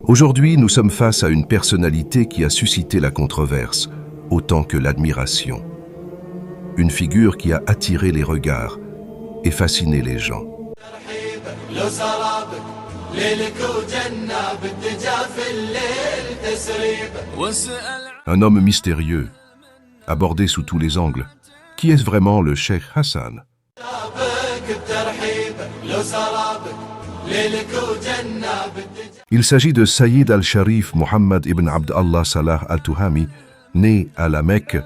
Aujourd'hui, nous sommes face à une personnalité qui a suscité la controverse, autant que l'admiration. Une figure qui a attiré les regards et fasciné les gens. Un homme mystérieux, abordé sous tous les angles. Qui est vraiment le Cheikh Hassan? Il s'agit de Sayyid al-Sharif Muhammad ibn Abd Allah Salah al-Tuhami, né à la Mecque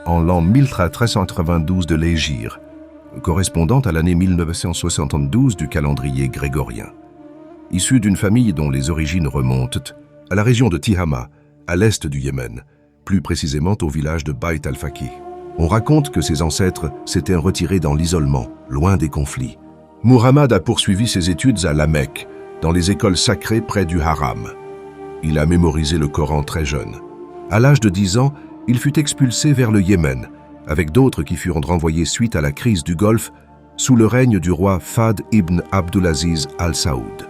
en l'an 1392 de l'Hégire, correspondant à l'année 1972 du calendrier grégorien. Issu d'une famille dont les origines remontent à la région de Tihama, à l'est du Yémen, plus précisément au village de Bayt al-Faqih. On raconte que ses ancêtres s'étaient retirés dans l'isolement, loin des conflits. Muhammad a poursuivi ses études à la Mecque, dans les écoles sacrées près du Haram. Il a mémorisé le Coran très jeune. À l'âge de 10 ans, il fut expulsé vers le Yémen, avec d'autres qui furent renvoyés suite à la crise du Golfe, sous le règne du roi Fahd ibn Abdulaziz al-Saoud.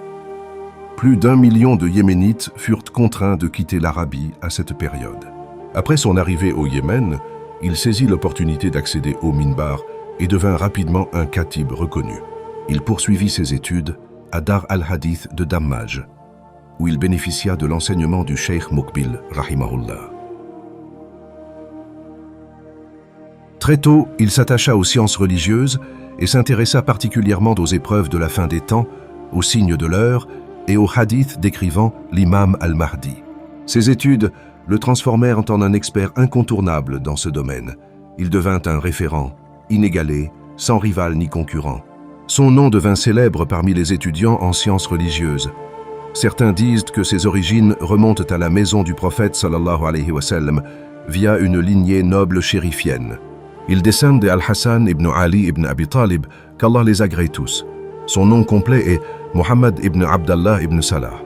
Plus d'1 million de Yéménites furent contraints de quitter l'Arabie à cette période. Après son arrivée au Yémen, il saisit l'opportunité d'accéder au minbar et devint rapidement un khatib reconnu. Il poursuivit ses études à Dar al-Hadith de Dammaj, où il bénéficia de l'enseignement du Cheikh Muqbil, rahimahullah. Très tôt, il s'attacha aux sciences religieuses et s'intéressa particulièrement aux épreuves de la fin des temps, aux signes de l'heure et aux hadiths décrivant l'imam al-Mahdi. Ses études le transformèrent en un expert incontournable dans ce domaine. Il devint un référent, inégalé, sans rival ni concurrent. Son nom devint célèbre parmi les étudiants en sciences religieuses. Certains disent que ses origines remontent à la maison du prophète sallallahu alayhi wa sallam via une lignée noble chérifienne. Il descend de Al-Hassan ibn Ali ibn Abi Talib, qu'Allah les agrée tous. Son nom complet est Muhammad ibn Abdallah ibn Salah.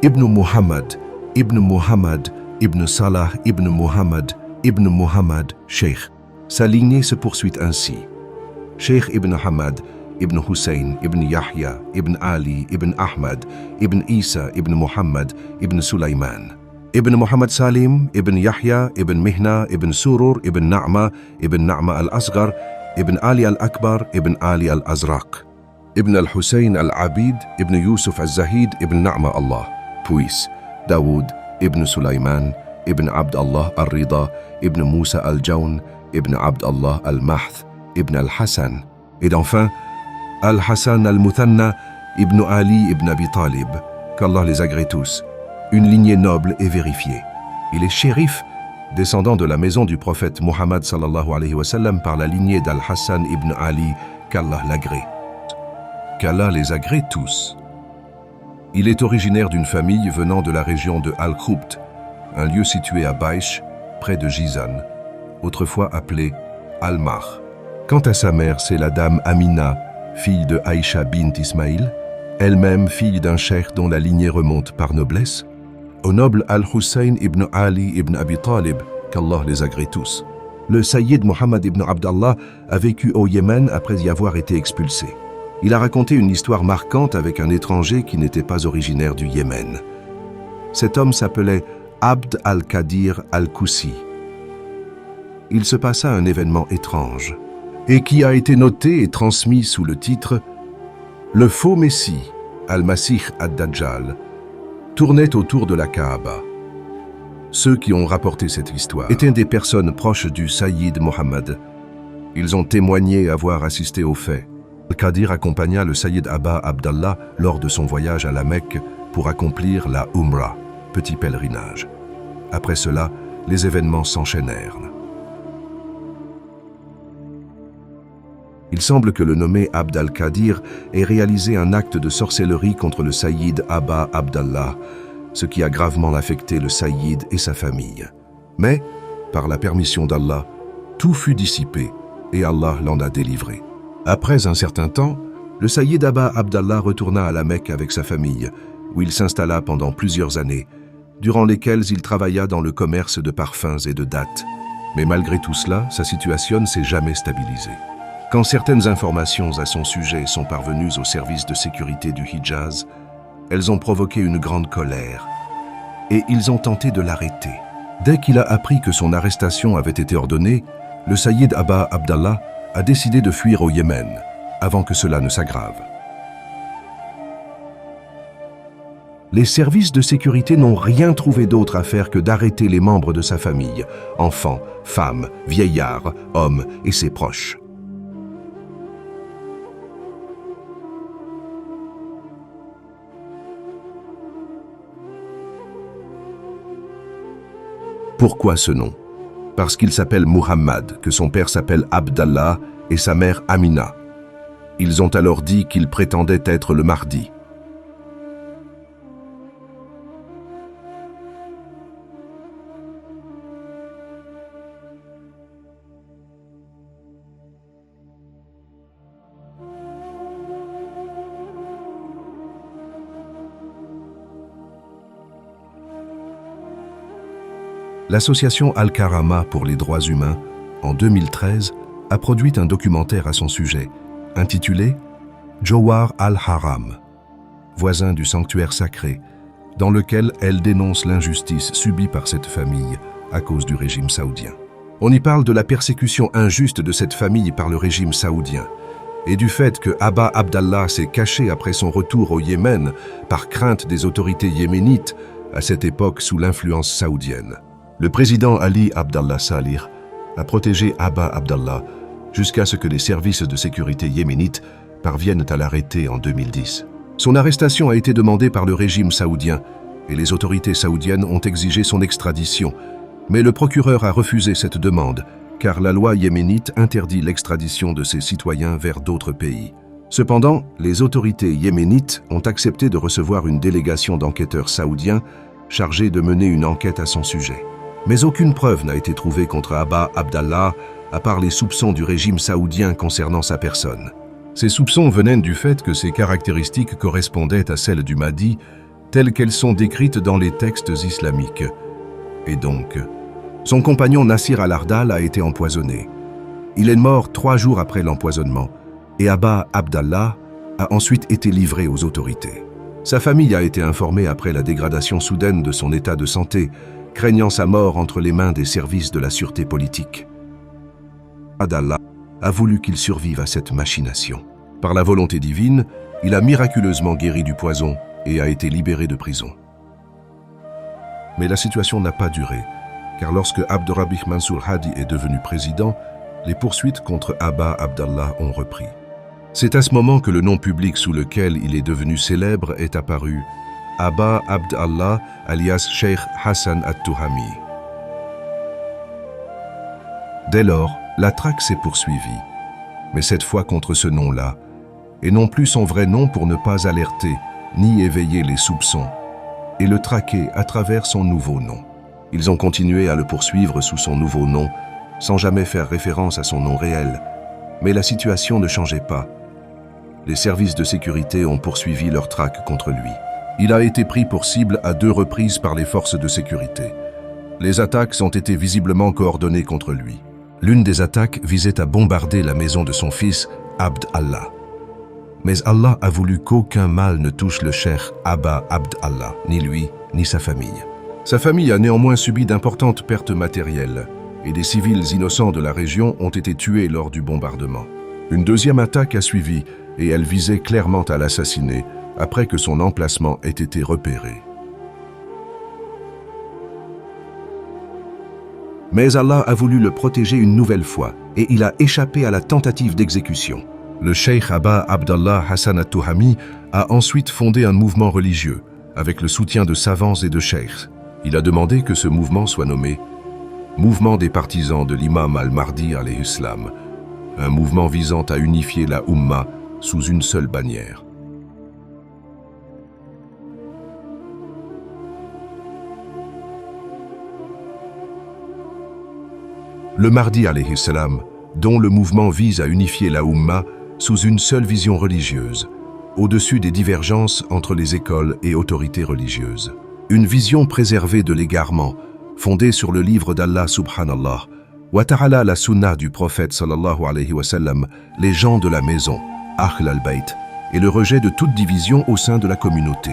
Ibn Muhammad, ibn Muhammad, ibn Salah, ibn Muhammad, Cheikh. Sa lignée se poursuit ainsi. Cheikh ibn Hamad, ibn Hussein, ibn Yahya, ibn Ali, ibn Ahmad, ibn Isa, ibn Muhammad, ibn Sulaiman. Ibn Muhammad Salim, ibn Yahya, ibn Mihna, ibn Surur, ibn Na'ma al-Asghar, ibn Ali al-Akbar, ibn Ali al-Azraq. Ibn al-Hussein al-Abid, ibn Yusuf al-Zahid, ibn Na'ma Allah. Puis Daoud, ibn Sulaiman, ibn Abd Allah al-Rida, ibn Musa al-Jawn, ibn Abd Allah al-Mahth, ibn al-Hassan. Et enfin, Al-Hassan al-Muthanna, ibn Ali ibn Abi Talib, qu'Allah les agrée tous. Une lignée noble et vérifiée. Il est shérif, descendant de la maison du prophète Muhammad sallallahu alayhi wa sallam par la lignée d'Al-Hassan ibn Ali, qu'Allah l'agrée. Qu'Allah les agrée tous. Il est originaire d'une famille venant de la région de Al-Khoubt, un lieu situé à Baïch, près de Jizan, autrefois appelé Al-Mar. Quant à sa mère, c'est la dame Amina, fille de Aïcha bint Ismaïl, elle-même fille d'un cheikh dont la lignée remonte par noblesse, au noble Al-Hussein ibn Ali ibn Abi Talib, qu'Allah les agrée tous. Le Sayyid Muhammad ibn Abdallah a vécu au Yémen après y avoir été expulsé. Il a raconté une histoire marquante avec un étranger qui n'était pas originaire du Yémen. Cet homme s'appelait Abd al-Qadir al-Koussi. Il se passa un événement étrange et qui a été noté et transmis sous le titre « Le faux Messie, al-Masih ad-Dajjal, tournait autour de la Kaaba ». Ceux qui ont rapporté cette histoire étaient des personnes proches du Sayyid Mohammed. Ils ont témoigné avoir assisté aux faits. Al-Qadir accompagna le Sayyid Aba Abdallah lors de son voyage à la Mecque pour accomplir la Umrah, petit pèlerinage. Après cela, les événements s'enchaînèrent. Il semble que le nommé Abd al-Qadir ait réalisé un acte de sorcellerie contre le Sayyid Aba Abdallah, ce qui a gravement affecté le Sayyid et sa famille. Mais, par la permission d'Allah, tout fut dissipé et Allah l'en a délivré. Après un certain temps, le Sayyid Aba Abdallah retourna à la Mecque avec sa famille, où il s'installa pendant plusieurs années, durant lesquelles il travailla dans le commerce de parfums et de dattes. Mais malgré tout cela, sa situation ne s'est jamais stabilisée. Quand certaines informations à son sujet sont parvenues au service de sécurité du Hijaz, elles ont provoqué une grande colère et ils ont tenté de l'arrêter. Dès qu'il a appris que son arrestation avait été ordonnée, le Sayyid Aba Abdallah a décidé de fuir au Yémen, avant que cela ne s'aggrave. Les services de sécurité n'ont rien trouvé d'autre à faire que d'arrêter les membres de sa famille, enfants, femmes, vieillards, hommes et ses proches. Pourquoi ce nom? Parce qu'il s'appelle Muhammad, que son père s'appelle Abdallah et sa mère Amina. Ils ont alors dit qu'il prétendait être le Mahdi. L'association Al-Karama pour les droits humains, en 2013, a produit un documentaire à son sujet, intitulé « Jawar al-Haram », voisin du sanctuaire sacré, dans lequel elle dénonce l'injustice subie par cette famille à cause du régime saoudien. On y parle de la persécution injuste de cette famille par le régime saoudien et du fait que Aba Abdallah s'est caché après son retour au Yémen par crainte des autorités yéménites à cette époque sous l'influence saoudienne. Le président Ali Abdallah Salih a protégé Aba Abdallah jusqu'à ce que les services de sécurité yéménites parviennent à l'arrêter en 2010. Son arrestation a été demandée par le régime saoudien et les autorités saoudiennes ont exigé son extradition, mais le procureur a refusé cette demande car la loi yéménite interdit l'extradition de ses citoyens vers d'autres pays. Cependant, les autorités yéménites ont accepté de recevoir une délégation d'enquêteurs saoudiens chargés de mener une enquête à son sujet. Mais aucune preuve n'a été trouvée contre Aba Abdallah, à part les soupçons du régime saoudien concernant sa personne. Ces soupçons venaient du fait que ses caractéristiques correspondaient à celles du Mahdi, telles qu'elles sont décrites dans les textes islamiques. Et donc, son compagnon Nasir al-Ardal a été empoisonné. Il est mort 3 jours après l'empoisonnement, et Aba Abdallah a ensuite été livré aux autorités. Sa famille a été informée après la dégradation soudaine de son état de santé, craignant sa mort entre les mains des services de la sûreté politique. Abdallah a voulu qu'il survive à cette machination. Par la volonté divine, il a miraculeusement guéri du poison et a été libéré de prison. Mais la situation n'a pas duré, car lorsque Abdurrabih Mansour Hadi est devenu président, les poursuites contre Aba Abdallah ont repris. C'est à ce moment que le nom public sous lequel il est devenu célèbre est apparu, Aba Abdallah alias Sheikh Hassan At-Tuhami. Dès lors, la traque s'est poursuivie, mais cette fois contre ce nom-là, et non plus son vrai nom pour ne pas alerter ni éveiller les soupçons, et le traquer à travers son nouveau nom. Ils ont continué à le poursuivre sous son nouveau nom, sans jamais faire référence à son nom réel, mais la situation ne changeait pas. Les services de sécurité ont poursuivi leur traque contre lui. Il a été pris pour cible à 2 reprises par les forces de sécurité. Les attaques ont été visiblement coordonnées contre lui. L'une des attaques visait à bombarder la maison de son fils, Abd Allah. Mais Allah a voulu qu'aucun mal ne touche le cheikh Aba Abdallah, ni lui, ni sa famille. Sa famille a néanmoins subi d'importantes pertes matérielles, et des civils innocents de la région ont été tués lors du bombardement. Une deuxième attaque a suivi, et elle visait clairement à l'assassiner, après que son emplacement ait été repéré. Mais Allah a voulu le protéger une nouvelle fois et il a échappé à la tentative d'exécution. Le cheikh Aba Abdallah Hassan At-Tuhami a ensuite fondé un mouvement religieux avec le soutien de savants et de cheikhs. Il a demandé que ce mouvement soit nommé Mouvement des partisans de l'imam al-Mahdi alayhi salam, un mouvement visant à unifier la Ummah sous une seule bannière. Le Mahdi alayhi salam, dont le mouvement vise à unifier la Ummah sous une seule vision religieuse, au-dessus des divergences entre les écoles et autorités religieuses. Une vision préservée de l'égarement, fondée sur le livre d'Allah subhanallah, wa ta'ala la sunna du prophète sallallahu alayhi wa sallam, les gens de la maison, Ahl al-Bayt, et le rejet de toute division au sein de la communauté.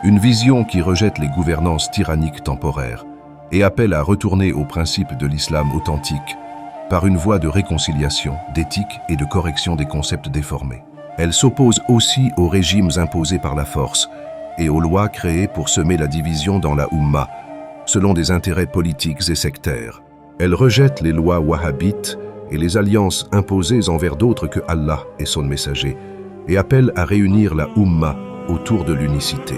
Une vision qui rejette les gouvernances tyranniques temporaires et appelle à retourner aux principes de l'islam authentique par une voie de réconciliation, d'éthique et de correction des concepts déformés. Elle s'oppose aussi aux régimes imposés par la force et aux lois créées pour semer la division dans la Oumma, selon des intérêts politiques et sectaires. Elle rejette les lois wahhabites et les alliances imposées envers d'autres que Allah et son messager, et appelle à réunir la Oumma autour de l'unicité.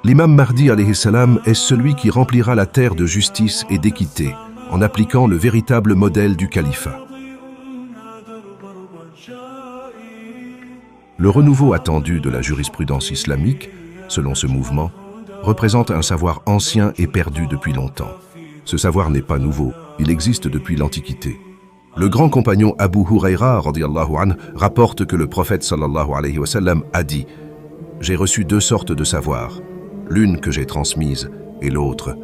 L'imam Mahdi alayhi salam est celui qui remplira la terre de justice et d'équité en appliquant le véritable modèle du califat. Le renouveau attendu de la jurisprudence islamique, selon ce mouvement, représente un savoir ancien et perdu depuis longtemps. Ce savoir n'est pas nouveau, il existe depuis l'Antiquité. Le grand compagnon Abu Huraira radiyallahu anhu rapporte que le prophète sallallahu alayhi wa sallam a dit « J'ai reçu deux sortes de savoir, l'une que j'ai transmise et l'autre.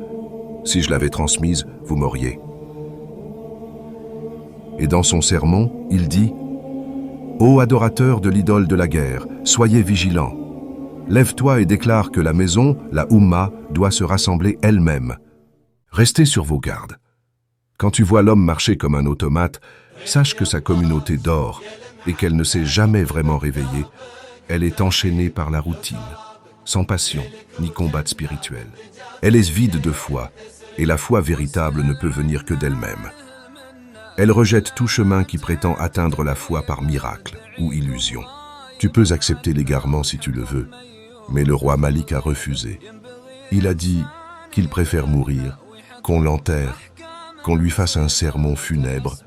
Si je l'avais transmise, vous m'auriez. » Et dans son sermon, il dit « Ô adorateur de l'idole de la guerre, soyez vigilants. Lève-toi et déclare que la maison, la Oumma, doit se rassembler elle-même. Restez sur vos gardes. Quand tu vois l'homme marcher comme un automate, sache que sa communauté dort et qu'elle ne s'est jamais vraiment réveillée. Elle est enchaînée par la routine, sans passion ni combat spirituel. Elle est vide de foi et la foi véritable ne peut venir que d'elle-même. Elle rejette tout chemin qui prétend atteindre la foi par miracle ou illusion. Tu peux accepter l'égarement si tu le veux, mais le roi Malik a refusé. Il a dit qu'il préfère mourir, qu'on l'enterre, qu'on lui fasse un sermon funèbre,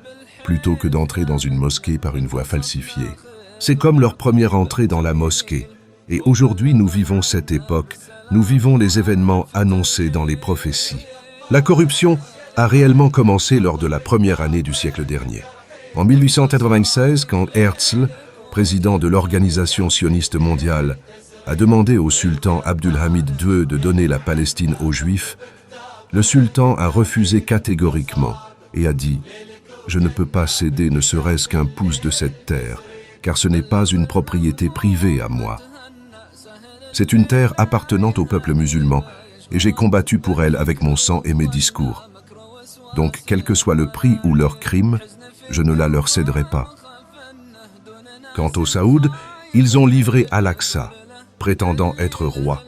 plutôt que d'entrer dans une mosquée par une voie falsifiée. C'est comme leur première entrée dans la mosquée, et aujourd'hui nous vivons cette époque, nous vivons les événements annoncés dans les prophéties. La corruption a réellement commencé lors de la première année du siècle dernier. En 1896, quand Herzl, président de l'Organisation sioniste mondiale, a demandé au sultan Abdulhamid II de donner la Palestine aux Juifs, le sultan a refusé catégoriquement et a dit « Je ne peux pas céder ne serait-ce qu'un pouce de cette terre, car ce n'est pas une propriété privée à moi. C'est une terre appartenant au peuple musulman, et j'ai combattu pour elle avec mon sang et mes discours. Donc, quel que soit le prix ou leur crime, je ne la leur céderai pas. » Quant aux Saouds, ils ont livré Al-Aqsa, prétendant être roi,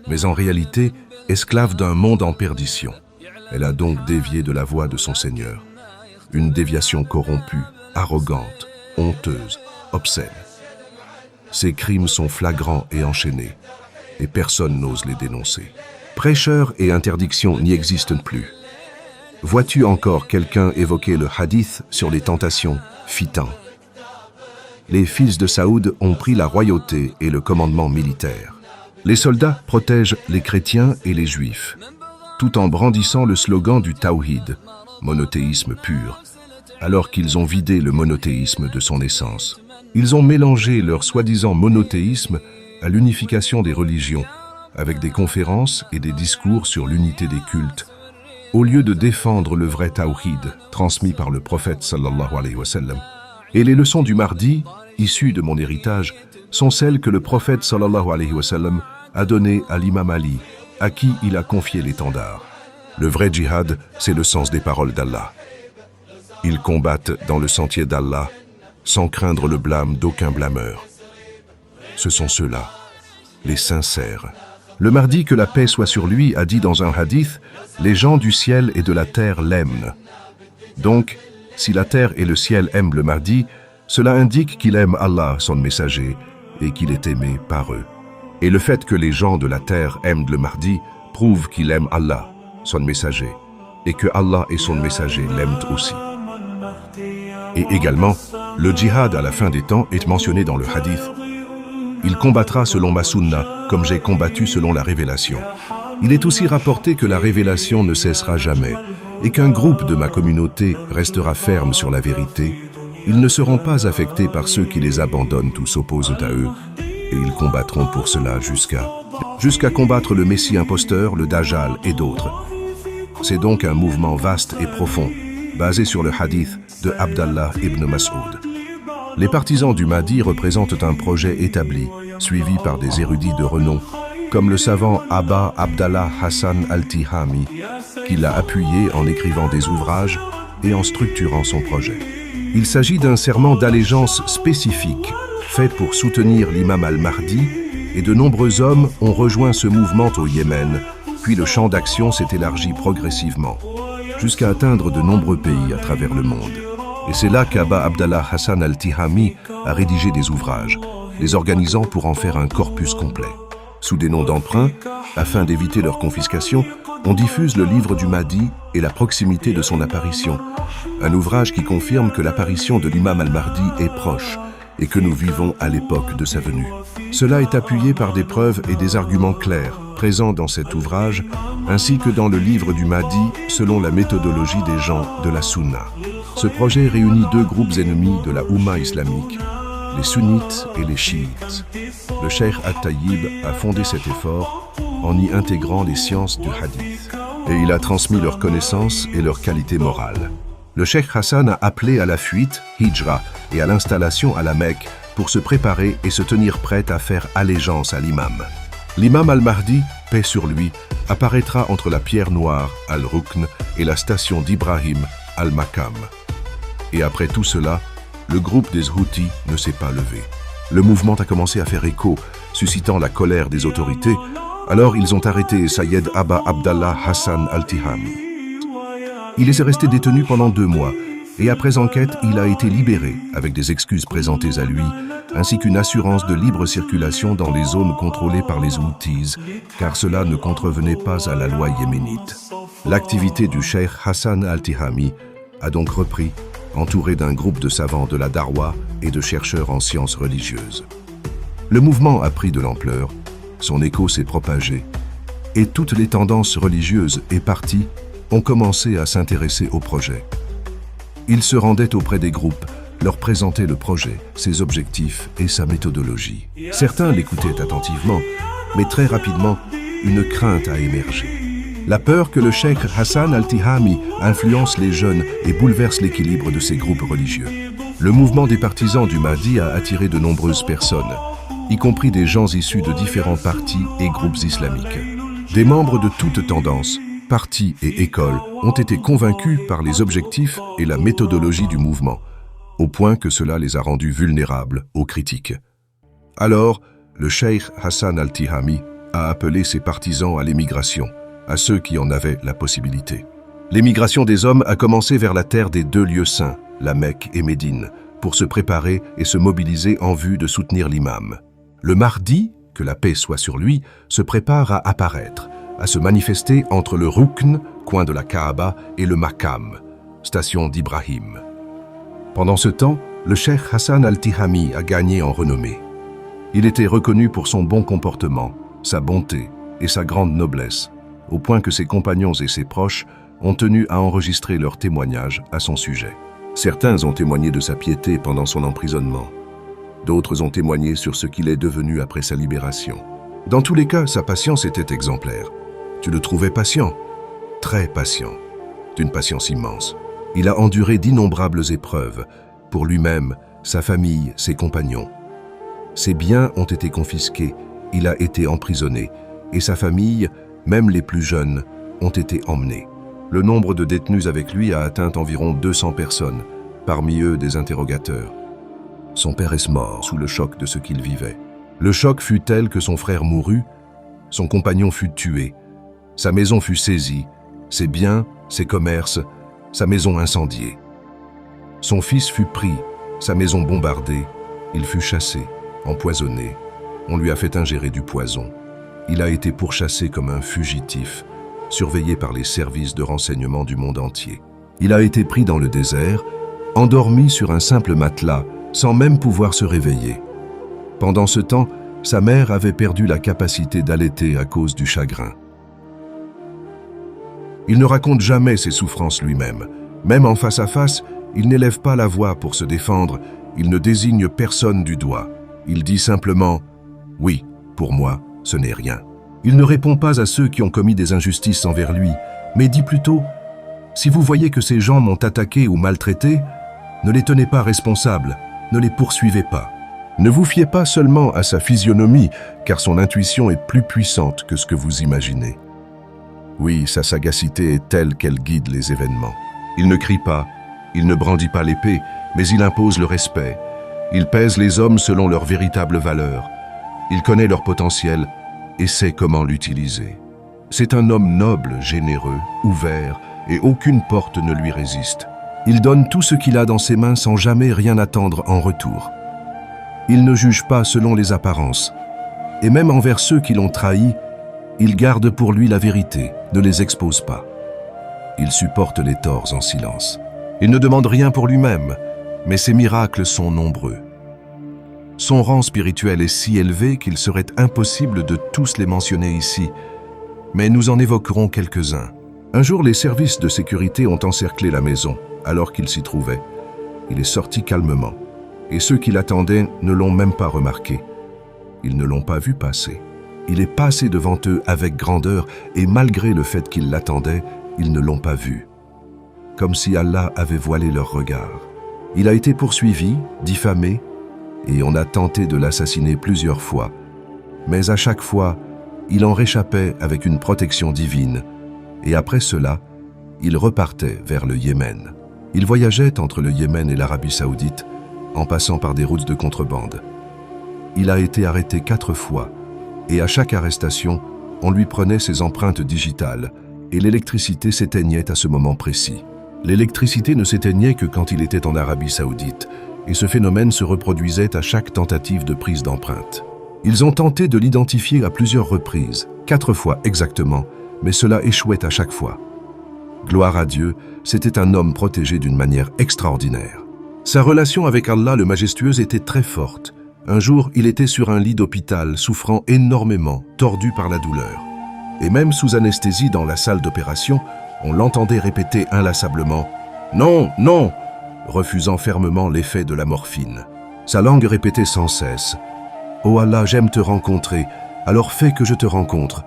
mais en réalité esclave d'un monde en perdition. Elle a donc dévié de la voie de son Seigneur. Une déviation corrompue, arrogante, honteuse, obscène. Ces crimes sont flagrants et enchaînés, et personne n'ose les dénoncer. Prêcheurs et interdictions n'y existent plus. Vois-tu encore quelqu'un évoquer le hadith sur les tentations, fitant? Les fils de Saoud ont pris la royauté et le commandement militaire. Les soldats protègent les chrétiens et les juifs, tout en brandissant le slogan du Tawhid, monothéisme pur, alors qu'ils ont vidé le monothéisme de son essence. Ils ont mélangé leur soi-disant monothéisme à l'unification des religions, avec des conférences et des discours sur l'unité des cultes, au lieu de défendre le vrai Tawhid transmis par le prophète sallallahu alayhi wa sallam. Et les leçons du mardi, issues de mon héritage, sont celles que le prophète sallallahu alayhi wa sallam a données à l'imam Ali, à qui il a confié l'étendard. Le vrai djihad, c'est le sens des paroles d'Allah. Ils combattent dans le sentier d'Allah, sans craindre le blâme d'aucun blâmeur. Ce sont ceux-là, les sincères. Le mardi, que la paix soit sur lui, a dit dans un hadith, « Les gens du ciel et de la terre l'aiment. » Donc, si la terre et le ciel aiment le mardi, cela indique qu'il aime Allah, son messager, et qu'il est aimé par eux. Et le fait que les gens de la terre aiment le mardi prouve qu'il aime Allah, son messager, et que Allah et son messager l'aiment aussi. Et également, le djihad à la fin des temps est mentionné dans le hadith. Il combattra selon ma sunna, comme j'ai combattu selon la révélation. Il est aussi rapporté que la révélation ne cessera jamais, et qu'un groupe de ma communauté restera ferme sur la vérité. Ils ne seront pas affectés par ceux qui les abandonnent ou s'opposent à eux, et ils combattront pour cela jusqu'à combattre le Messie imposteur, le Dajjal et d'autres. C'est donc un mouvement vaste et profond, basé sur le hadith de Abdallah ibn Mas'ud. Les partisans du Mahdi représentent un projet établi, suivi par des érudits de renom, comme le savant Abba Abdallah Hassan al-Tihami, qui l'a appuyé en écrivant des ouvrages et en structurant son projet. Il s'agit d'un serment d'allégeance spécifique, fait pour soutenir l'imam al-Mahdi, et de nombreux hommes ont rejoint ce mouvement au Yémen, puis le champ d'action s'est élargi progressivement, jusqu'à atteindre de nombreux pays à travers le monde. Et c'est là qu'Abba Abdallah Hassan al-Tihami a rédigé des ouvrages, les organisant pour en faire un corpus complet. Sous des noms d'emprunt, afin d'éviter leur confiscation, on diffuse le livre du Mahdi et la proximité de son apparition, un ouvrage qui confirme que l'apparition de l'imam al-Mahdi est proche et que nous vivons à l'époque de sa venue. Cela est appuyé par des preuves et des arguments clairs présents dans cet ouvrage, ainsi que dans le livre du Mahdi selon la méthodologie des gens de la Sunna. Ce projet réunit deux groupes ennemis de la Oumma islamique, les sunnites et les chiites. Le cheikh At-Tayyib a fondé cet effort en y intégrant les sciences du hadith. Et il a transmis leurs connaissances et leur qualité morale. Le cheikh Hassan a appelé à la fuite, hijra, et à l'installation à la Mecque pour se préparer et se tenir prêt à faire allégeance à l'imam. L'imam al-Mahdi, paix sur lui, apparaîtra entre la pierre noire, al-Rukn, et la station d'Ibrahim, al-Makam. Et après tout cela, le groupe des Houthis ne s'est pas levé. Le mouvement a commencé à faire écho, suscitant la colère des autorités. Alors ils ont arrêté Sayed Abba Abdallah Hassan al-Tihami. Il est resté détenu pendant 2 mois, et après enquête, il a été libéré avec des excuses présentées à lui, ainsi qu'une assurance de libre circulation dans les zones contrôlées par les Houthis, car cela ne contrevenait pas à la loi yéménite. L'activité du cheikh Hassan al-Tihami a donc repris, entouré d'un groupe de savants de la Darwa et de chercheurs en sciences religieuses. Le mouvement a pris de l'ampleur, son écho s'est propagé, et toutes les tendances religieuses et partis ont commencé à s'intéresser au projet. Ils se rendaient auprès des groupes, leur présentaient le projet, ses objectifs et sa méthodologie. Certains l'écoutaient attentivement, mais très rapidement, une crainte a émergé. La peur que le cheikh Hassan al-Tihami influence les jeunes et bouleverse l'équilibre de ces groupes religieux. Le mouvement des partisans du Mahdi a attiré de nombreuses personnes, y compris des gens issus de différents partis et groupes islamiques. Des membres de toutes tendances, partis et écoles ont été convaincus par les objectifs et la méthodologie du mouvement, au point que cela les a rendus vulnérables aux critiques. Alors, le cheikh Hassan al-Tihami a appelé ses partisans à l'émigration, à ceux qui en avaient la possibilité. L'émigration des hommes a commencé vers la terre des 2 lieux saints, la Mecque et Médine, pour se préparer et se mobiliser en vue de soutenir l'imam. Le Mahdi, que la paix soit sur lui, se prépare à apparaître, à se manifester entre le Rukn, coin de la Kaaba, et le Makam, station d'Ibrahim. Pendant ce temps, le cheikh Hassan al-Tihami a gagné en renommée. Il était reconnu pour son bon comportement, sa bonté et sa grande noblesse, au point que ses compagnons et ses proches ont tenu à enregistrer leurs témoignages à son sujet. Certains ont témoigné de sa piété pendant son emprisonnement. D'autres ont témoigné sur ce qu'il est devenu après sa libération. Dans tous les cas, sa patience était exemplaire. Tu le trouvais patient, très patient, d'une patience immense. Il a enduré d'innombrables épreuves, pour lui-même, sa famille, ses compagnons. Ses biens ont été confisqués, il a été emprisonné, et sa famille, même les plus jeunes, ont été emmenés. Le nombre de détenus avec lui a atteint environ 200 personnes, parmi eux des interrogateurs. Son père est mort sous le choc de ce qu'il vivait. Le choc fut tel que son frère mourut, son compagnon fut tué, sa maison fut saisie, ses biens, ses commerces, sa maison incendiée. Son fils fut pris, sa maison bombardée, il fut chassé, empoisonné, on lui a fait ingérer du poison. Il a été pourchassé comme un fugitif, surveillé par les services de renseignement du monde entier. Il a été pris dans le désert, endormi sur un simple matelas, sans même pouvoir se réveiller. Pendant ce temps, sa mère avait perdu la capacité d'allaiter à cause du chagrin. Il ne raconte jamais ses souffrances lui-même. Même en face à face, il n'élève pas la voix pour se défendre, il ne désigne personne du doigt. Il dit simplement « Oui, pour moi, ce n'est rien ». Il ne répond pas à ceux qui ont commis des injustices envers lui, mais dit plutôt « Si vous voyez que ces gens m'ont attaqué ou maltraité, Ne les tenez pas responsables, ne les poursuivez pas. Ne vous fiez pas seulement à sa physionomie, car son intuition est plus puissante que ce que vous imaginez. Oui, sa sagacité est telle qu'elle guide les événements. Il ne crie pas, il ne brandit pas l'épée, mais il impose le respect. Il pèse les hommes selon leur véritable valeur. Il connaît leur potentiel et sait comment l'utiliser. C'est un homme noble, généreux, ouvert, et aucune porte ne lui résiste. Il donne tout ce qu'il a dans ses mains sans jamais rien attendre en retour. Il ne juge pas selon les apparences. Et même envers ceux qui l'ont trahi, il garde pour lui la vérité, ne les expose pas. Il supporte les torts en silence. Il ne demande rien pour lui-même, mais ses miracles sont nombreux. Son rang spirituel est si élevé qu'il serait impossible de tous les mentionner ici, mais nous en évoquerons quelques-uns. Un jour, les services de sécurité ont encerclé la maison, alors qu'il s'y trouvait. Il est sorti calmement, et ceux qui l'attendaient ne l'ont même pas remarqué. Ils ne l'ont pas vu passer. Il est passé devant eux avec grandeur, et malgré le fait qu'ils l'attendaient, ils ne l'ont pas vu. Comme si Allah avait voilé leur regard. Il a été poursuivi, diffamé, et on a tenté de l'assassiner plusieurs fois. Mais à chaque fois, il en réchappait avec une protection divine, et après cela, il repartait vers le Yémen. Il voyageait entre le Yémen et l'Arabie Saoudite, en passant par des routes de contrebande. Il a été arrêté 4 fois, et à chaque arrestation, on lui prenait ses empreintes digitales, et l'électricité s'éteignait à ce moment précis. L'électricité ne s'éteignait que quand il était en Arabie Saoudite, et ce phénomène se reproduisait à chaque tentative de prise d'empreinte. Ils ont tenté de l'identifier à plusieurs reprises, 4 fois exactement, mais cela échouait à chaque fois. Gloire à Dieu, c'était un homme protégé d'une manière extraordinaire. Sa relation avec Allah le Majestueux était très forte. Un jour, il était sur un lit d'hôpital, souffrant énormément, tordu par la douleur. Et même sous anesthésie dans la salle d'opération, on l'entendait répéter inlassablement « Non, non !» refusant fermement l'effet de la morphine. Sa langue répétait sans cesse « Oh Allah, j'aime te rencontrer, alors fais que je te rencontre.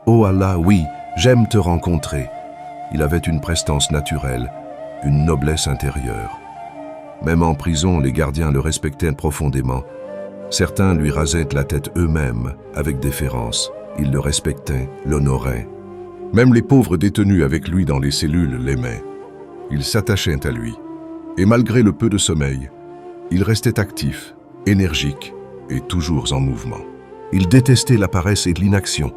Oh Allah, oui, j'aime te rencontrer. » Il avait une prestance naturelle, une noblesse intérieure. Même en prison, les gardiens le respectaient profondément. Certains lui rasaient la tête eux-mêmes, avec déférence. Ils le respectaient, l'honoraient. Même les pauvres détenus avec lui dans les cellules l'aimaient. Ils s'attachaient à lui. Et malgré le peu de sommeil, il restait actif, énergique et toujours en mouvement. Il détestait la paresse et l'inaction.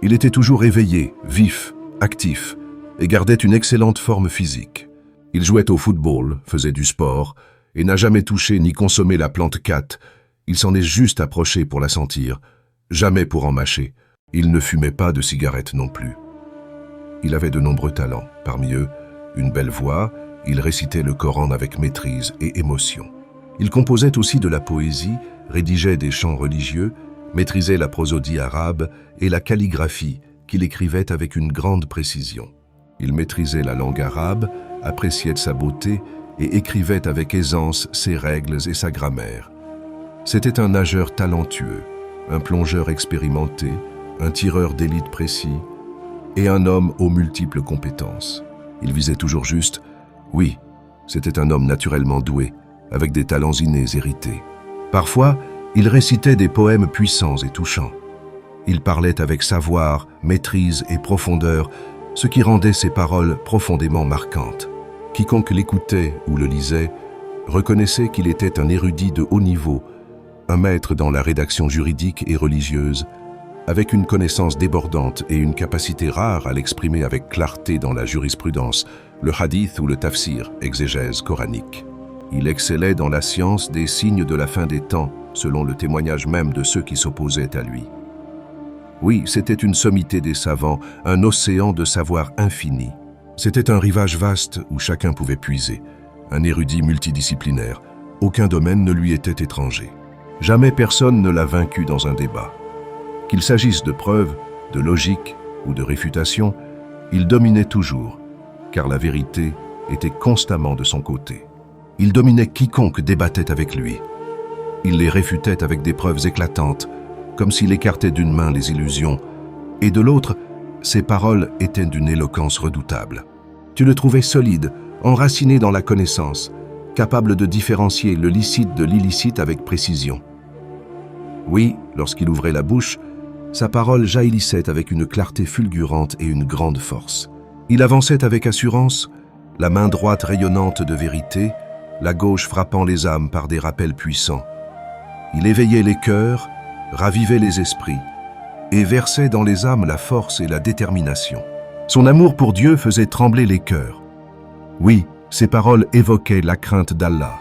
Il était toujours éveillé, vif, actif, et gardait une excellente forme physique. Il jouait au football, faisait du sport, et n'a jamais touché ni consommé la plante cat. Il s'en est juste approché pour la sentir, jamais pour en mâcher. Il ne fumait pas de cigarette non plus. Il avait de nombreux talents, parmi eux, une belle voix, il récitait le Coran avec maîtrise et émotion. Il composait aussi de la poésie, rédigeait des chants religieux, maîtrisait la prosodie arabe et la calligraphie, qu'il écrivait avec une grande précision. Il maîtrisait la langue arabe, appréciait sa beauté et écrivait avec aisance ses règles et sa grammaire. C'était un nageur talentueux, un plongeur expérimenté, un tireur d'élite précis et un homme aux multiples compétences. Il visait toujours juste. Oui, c'était un homme naturellement doué, avec des talents innés hérités. Parfois, il récitait des poèmes puissants et touchants. Il parlait avec savoir, maîtrise et profondeur, ce qui rendait ses paroles profondément marquantes. Quiconque l'écoutait ou le lisait reconnaissait qu'il était un érudit de haut niveau, un maître dans la rédaction juridique et religieuse, avec une connaissance débordante et une capacité rare à l'exprimer avec clarté dans la jurisprudence, le hadith ou le tafsir, exégèse coranique. Il excellait dans la science des signes de la fin des temps, selon le témoignage même de ceux qui s'opposaient à lui. Oui, c'était une sommité des savants, un océan de savoir infini. C'était un rivage vaste où chacun pouvait puiser, un érudit multidisciplinaire. Aucun domaine ne lui était étranger. Jamais personne ne l'a vaincu dans un débat. Qu'il s'agisse de preuves, de logique ou de réfutation, il dominait toujours, car la vérité était constamment de son côté. Il dominait quiconque débattait avec lui. Il les réfutait avec des preuves éclatantes, comme s'il écartait d'une main les illusions, et de l'autre, ses paroles étaient d'une éloquence redoutable. Tu le trouvais solide, enraciné dans la connaissance, capable de différencier le licite de l'illicite avec précision. Oui, lorsqu'il ouvrait la bouche, sa parole jaillissait avec une clarté fulgurante et une grande force. Il avançait avec assurance, la main droite rayonnante de vérité, la gauche frappant les âmes par des rappels puissants. Il éveillait les cœurs, ravivait les esprits et versait dans les âmes la force et la détermination. Son amour pour Dieu faisait trembler les cœurs. Oui, ses paroles évoquaient la crainte d'Allah.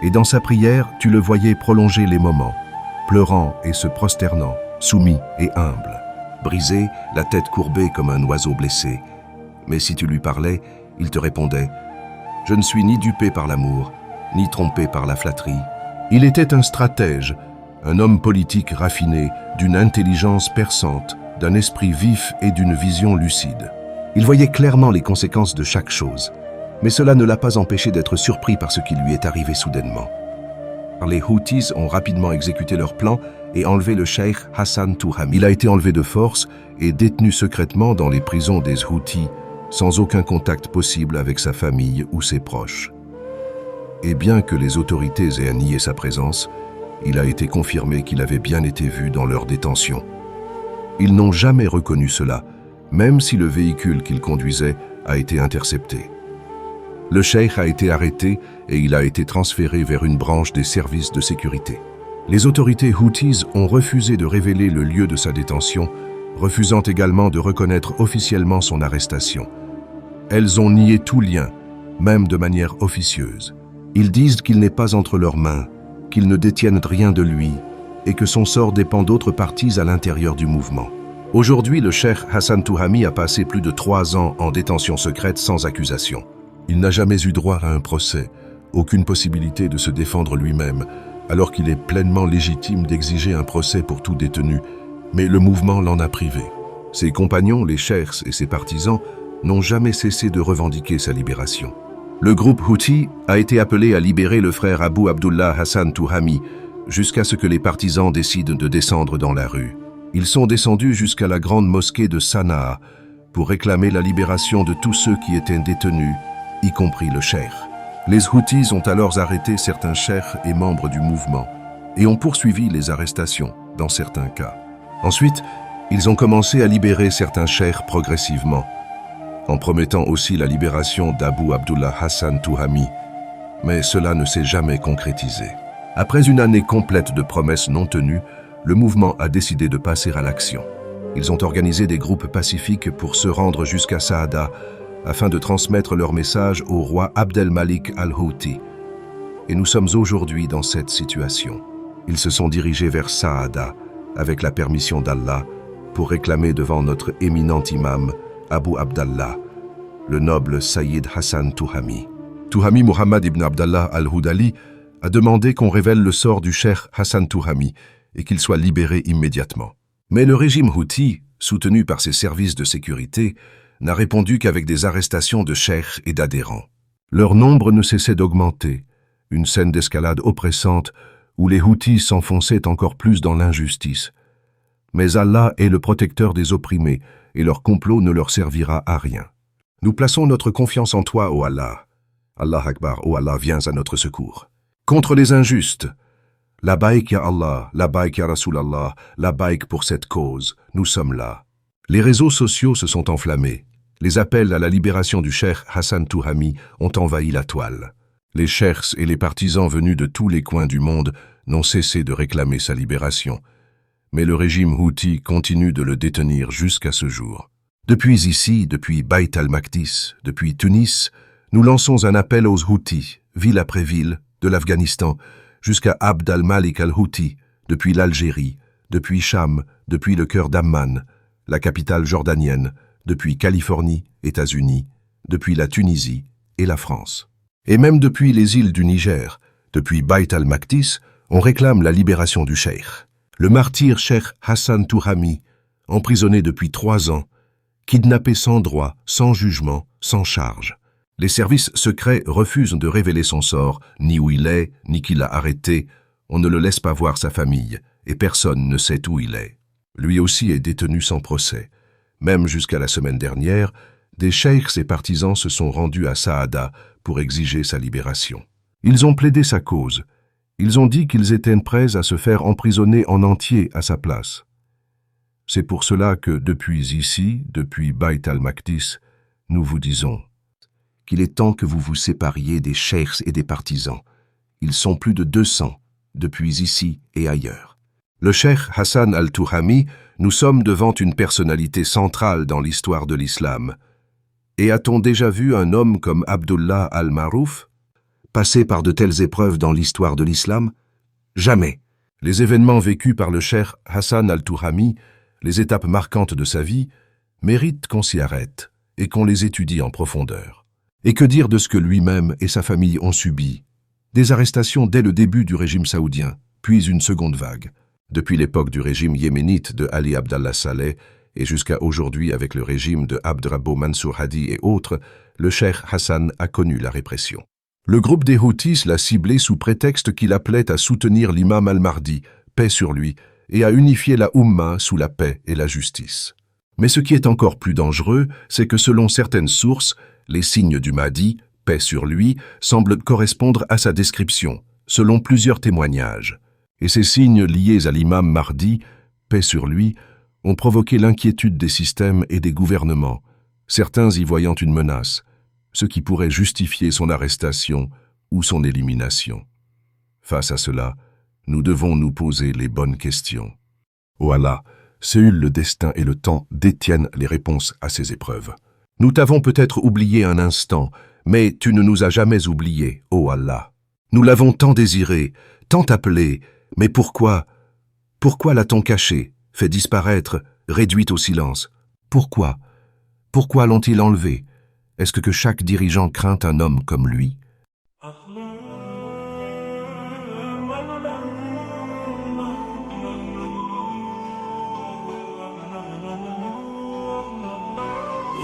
Et dans sa prière, tu le voyais prolonger les moments, pleurant et se prosternant, soumis et humble, brisé, la tête courbée comme un oiseau blessé. Mais si tu lui parlais, il te répondait « Je ne suis ni dupé par l'amour, ni trompé par la flatterie. » Il était un stratège, un homme politique raffiné, d'une intelligence perçante, d'un esprit vif et d'une vision lucide. Il voyait clairement les conséquences de chaque chose, mais cela ne l'a pas empêché d'être surpris par ce qui lui est arrivé soudainement. Les Houthis ont rapidement exécuté leur plan et enlevé le cheikh Hassan Touhami. Il a été enlevé de force et détenu secrètement dans les prisons des Houthis, sans aucun contact possible avec sa famille ou ses proches. Et bien que les autorités aient nié sa présence, il a été confirmé qu'il avait bien été vu dans leur détention. Ils n'ont jamais reconnu cela, même si le véhicule qu'il conduisait a été intercepté. Le cheikh a été arrêté et il a été transféré vers une branche des services de sécurité. Les autorités Houthis ont refusé de révéler le lieu de sa détention, refusant également de reconnaître officiellement son arrestation. Elles ont nié tout lien, même de manière officieuse. Ils disent qu'il n'est pas entre leurs mains, qu'ils ne détiennent rien de lui et que son sort dépend d'autres parties à l'intérieur du mouvement. Aujourd'hui, le cheikh Hassan Touhami a passé plus de 3 ans en détention secrète sans accusation. Il n'a jamais eu droit à un procès, aucune possibilité de se défendre lui-même, alors qu'il est pleinement légitime d'exiger un procès pour tout détenu, mais le mouvement l'en a privé. Ses compagnons, les cheikhs et ses partisans, n'ont jamais cessé de revendiquer sa libération. Le groupe Houthi a été appelé à libérer le frère Abu Abdullah Hassan Touhami, jusqu'à ce que les partisans décident de descendre dans la rue. Ils sont descendus jusqu'à la grande mosquée de Sanaa pour réclamer la libération de tous ceux qui étaient détenus, y compris le cheikh. Les Houthis ont alors arrêté certains cheikhs et membres du mouvement et ont poursuivi les arrestations dans certains cas. Ensuite, ils ont commencé à libérer certains cheikhs progressivement, en promettant aussi la libération d'Abu Abdullah Hassan Touhami, mais cela ne s'est jamais concrétisé. Après une année complète de promesses non tenues, le mouvement a décidé de passer à l'action. Ils ont organisé des groupes pacifiques pour se rendre jusqu'à Saada, afin de transmettre leur message au roi Abdelmalik al-Houthi. Et nous sommes aujourd'hui dans cette situation. Ils se sont dirigés vers Saada, avec la permission d'Allah, pour réclamer devant notre éminent imam, Abu Abdallah, le noble Sayyid Hassan Touhami. Touhami Muhammad ibn Abdallah al-Houdali a demandé qu'on révèle le sort du cheikh Hassan Touhami et qu'il soit libéré immédiatement. Mais le régime Houthi, soutenu par ses services de sécurité, n'a répondu qu'avec des arrestations de cheikhs et d'adhérents. Leur nombre ne cessait d'augmenter, une scène d'escalade oppressante où les Houthis s'enfonçaient encore plus dans l'injustice. Mais Allah est le protecteur des opprimés et leur complot ne leur servira à rien. Nous plaçons notre confiance en toi, ô Allah. Allah Akbar, ô Allah, viens à notre secours. Contre les injustes, Labaïk ya Allah, Labaïk ya Rasulallah, Labaïk pour cette cause, nous sommes là. Les réseaux sociaux se sont enflammés. Les appels à la libération du cheikh Hassan Touhami ont envahi la toile. Les cheikhs et les partisans venus de tous les coins du monde n'ont cessé de réclamer sa libération. Mais le régime Houthi continue de le détenir jusqu'à ce jour. Depuis ici, depuis Bayt al-Maqdis, depuis Tunis, nous lançons un appel aux Houthis, ville après ville, de l'Afghanistan, jusqu'à Abd al-Malik al-Houthi, depuis l'Algérie, depuis Cham, depuis le cœur d'Amman, la capitale jordanienne, depuis Californie, États-Unis, depuis la Tunisie et la France. Et même depuis les îles du Niger, depuis Bayt al-Maqdis, on réclame la libération du cheikh. Le martyr cheikh Hassan Touhami, emprisonné depuis 3 ans, kidnappé sans droit, sans jugement, sans charge. Les services secrets refusent de révéler son sort, ni où il est, ni qui l'a arrêté. On ne le laisse pas voir sa famille, et personne ne sait où il est. Lui aussi est détenu sans procès. Même jusqu'à la semaine dernière, des cheikhs et partisans se sont rendus à Saada pour exiger sa libération. Ils ont plaidé sa cause. Ils ont dit qu'ils étaient prêts à se faire emprisonner en entier à sa place. C'est pour cela que, depuis ici, depuis Bayt al-Maqdis, nous vous disons qu'il est temps que vous vous sépariez des cheikhs et des partisans. Ils sont plus de 200, depuis ici et ailleurs. Le cheikh Hassan al-Touhami, nous sommes devant une personnalité centrale dans l'histoire de l'islam. Et a-t-on déjà vu un homme comme Abdullah al-Marouf passer par de telles épreuves dans l'histoire de l'islam? Jamais. Les événements vécus par le cheikh Hassan al-Touhami, les étapes marquantes de sa vie, méritent qu'on s'y arrête et qu'on les étudie en profondeur. Et que dire de ce que lui-même et sa famille ont subi? Des arrestations dès le début du régime saoudien, puis une seconde vague. Depuis l'époque du régime yéménite de Ali Abdallah Saleh et jusqu'à aujourd'hui avec le régime de Abd Rabbo Mansour Hadi et autres, le cheikh Hassan a connu la répression. Le groupe des Houthis l'a ciblé sous prétexte qu'il appelait à soutenir l'imam al-Mahdi, paix sur lui, et à unifier la Oumma sous la paix et la justice. Mais ce qui est encore plus dangereux, c'est que selon certaines sources, les signes du Mahdi, paix sur lui, semblent correspondre à sa description, selon plusieurs témoignages. Et ces signes liés à l'imam Mahdi, paix sur lui, ont provoqué l'inquiétude des systèmes et des gouvernements, certains y voyant une menace, ce qui pourrait justifier son arrestation ou son élimination. Face à cela, nous devons nous poser les bonnes questions. Ô Allah, seul le destin et le temps détiennent les réponses à ces épreuves. Nous t'avons peut-être oublié un instant, mais tu ne nous as jamais oubliés, ô Allah. Nous l'avons tant désiré, tant appelé, mais pourquoi? Pourquoi l'a-t-on caché, fait disparaître, réduit au silence? Pourquoi? Pourquoi l'ont-ils enlevé? Est-ce que chaque dirigeant craint un homme comme lui?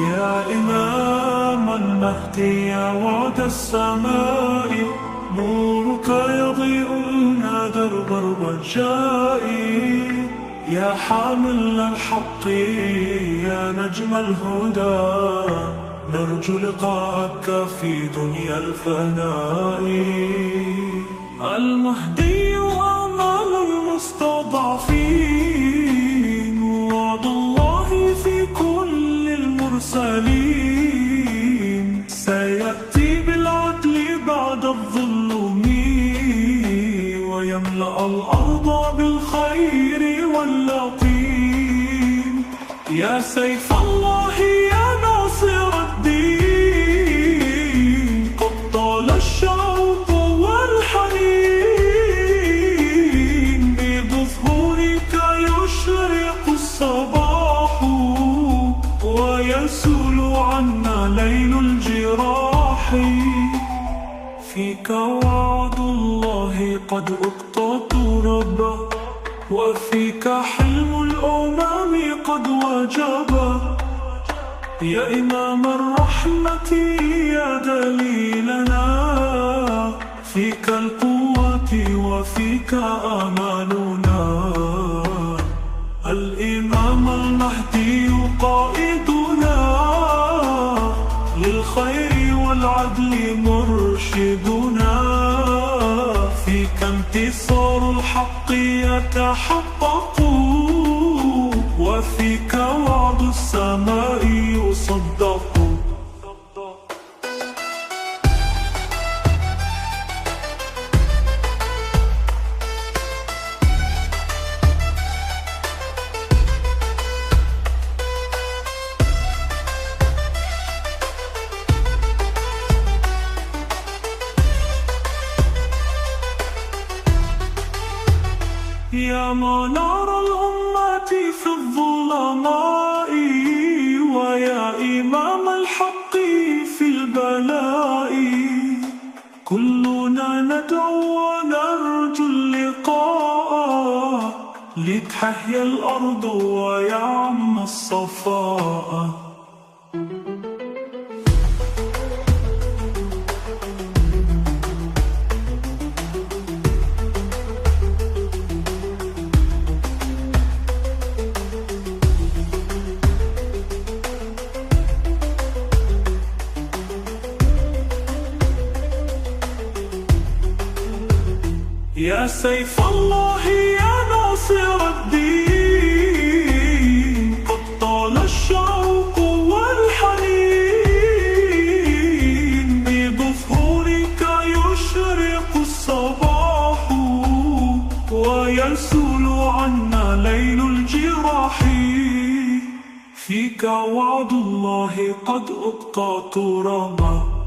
يا إمام المهدي يا وعد السماء نورك يضيء لنا درب الرجاء يا حامل الحق يا نجم الهدى نرجو لقاءك في دنيا الفناء المهدي أمام المستضعفين وعد الله في كل المرسلين سيأتي بالعدل بعد الظلم ويملأ الأرض بالخير واليقين يا سيف الله يا ناصر الدين قد طال الشوق والحنين بظهورك يشرق الصباح ويسول عنا ليل الجراح فيك وعد الله قد أقطعت ربه وفيك حلم الأمم قد وجب يا إمام الرحمة يا دليلنا فيك القوة وفيك آمالنا الإمام المهدي قائدنا للخير والعدل مرشدنا فيك انتصار الحق يتحقق وفيك وعد السماء يصدق يا منار الأمة في الظلماء ويا إمام الحق في البلاء كلنا ندعو ونرجو اللقاء لتحيا الأرض ويعم الصفاء يا سيف الله يا ناصر الدين، قد طال الشوق والحنين، بظهورك يشرق الصباح ويسول عنا ليل الجراح. فيك وعد الله قد أبقى ترابا،